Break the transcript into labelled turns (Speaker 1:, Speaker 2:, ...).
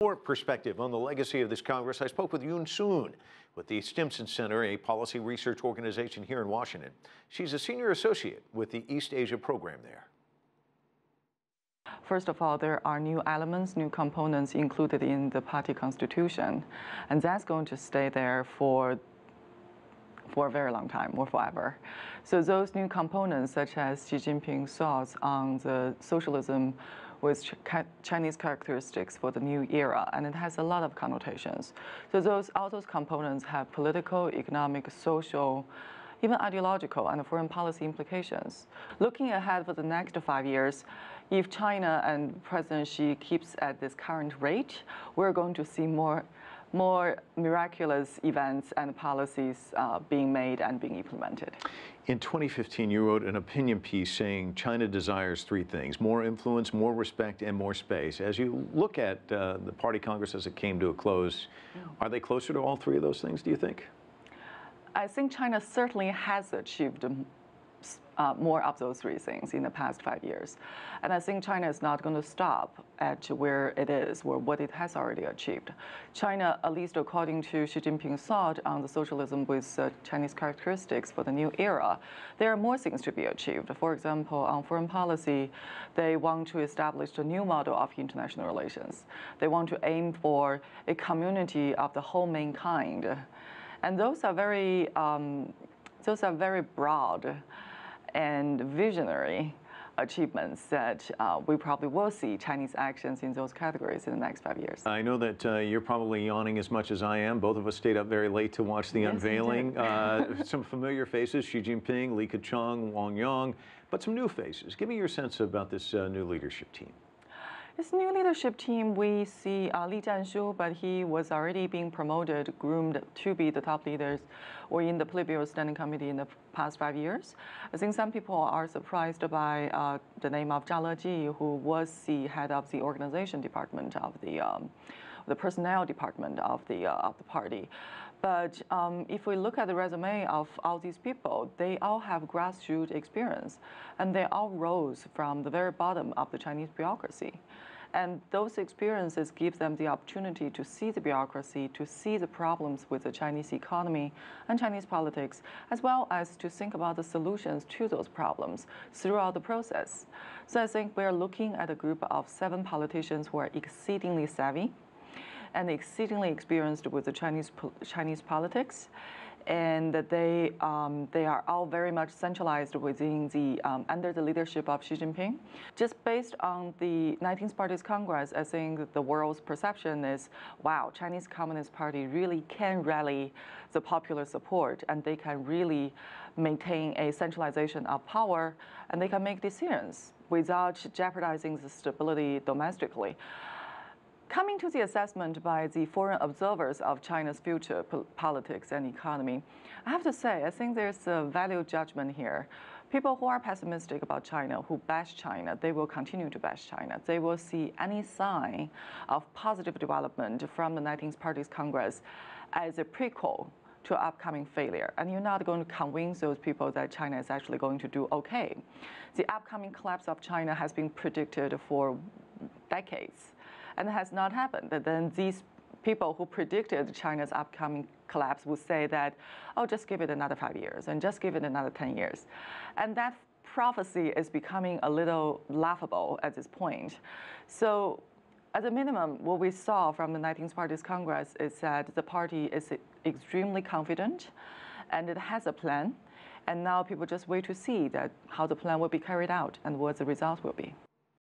Speaker 1: For perspective on the legacy of this Congress, I spoke with Yoon Soon with the Stimson Center, a policy research organization here in Washington. She's a senior associate with the East Asia program there.
Speaker 2: First of all, there are new elements, new components included in the party constitution, and that's going to stay there for a very long time, or forever. So those new components, such as Xi Jinping's thoughts on the socialism with Chinese characteristics for the new era, and it has a lot of connotations. So all those components have political, economic, social, even ideological and foreign policy implications. Looking ahead for the next 5 years, if China and President Xi keeps at this current rate, we're going to see more miraculous events and policies being made and being implemented.
Speaker 1: In 2015, you wrote an opinion piece saying China desires three things: more influence, more respect, and more space. As you look at the Party Congress as it came to a close, are they closer to all three of those things, do you think?
Speaker 2: I think China certainly has achieved more of those three things in the past 5 years. And I think China is not going to stop at where it is, or what it has already achieved. China, at least according to Xi Jinping's thought on the socialism with Chinese characteristics for the new era, there are more things to be achieved. For example, on foreign policy, they want to establish a new model of international relations. They want to aim for a community of the whole mankind. And those are very broad and visionary achievements that we probably will see Chinese actions in those categories in the next 5 years.
Speaker 1: I know that you're probably yawning as much as I am. Both of us stayed up very late to watch the unveiling. Some familiar faces: Xi Jinping, Li Keqiang, Wang Yang, but some new faces. Give me your sense about this new leadership team.
Speaker 2: This new leadership team, we see Li Zhanshu, but he was already being promoted, groomed to be the top leaders or in the Politburo Standing Committee in the past 5 years. I think some people are surprised by the name of Zhang Leji, who was the head of the organization department of the personnel department of the party. But if we look at the resume of all these people, they all have grassroots experience, and they all rose from the very bottom of the Chinese bureaucracy. And those experiences give them the opportunity to see the bureaucracy, to see the problems with the Chinese economy and Chinese politics, as well as to think about the solutions to those problems throughout the process. So I think we're looking at a group of 7 politicians who are exceedingly savvy and exceedingly experienced with the Chinese politics, and that they are all very much centralized within the under the leadership of Xi Jinping. Just based on the 19th Party's Congress, I think the world's perception is, wow, Chinese Communist Party really can rally the popular support, and they can really maintain a centralization of power, and they can make decisions without jeopardizing the stability domestically. Coming to the assessment by the foreign observers of China's future politics and economy, I have to say, I think there's a value judgment here. People who are pessimistic about China, who bash China, they will continue to bash China. They will see any sign of positive development from the 19th Party's Congress as a prequel to upcoming failure. And you're not going to convince those people that China is actually going to do okay. The upcoming collapse of China has been predicted for decades, and it has not happened. And then these people who predicted China's upcoming collapse would say that, oh, just give it another 5 years and just give it another 10 years. And that prophecy is becoming a little laughable at this point. So at a minimum, what we saw from the 19th Party's Congress is that the party is extremely confident and it has a plan. And now people just wait to see that how the plan will be carried out and what the results will be.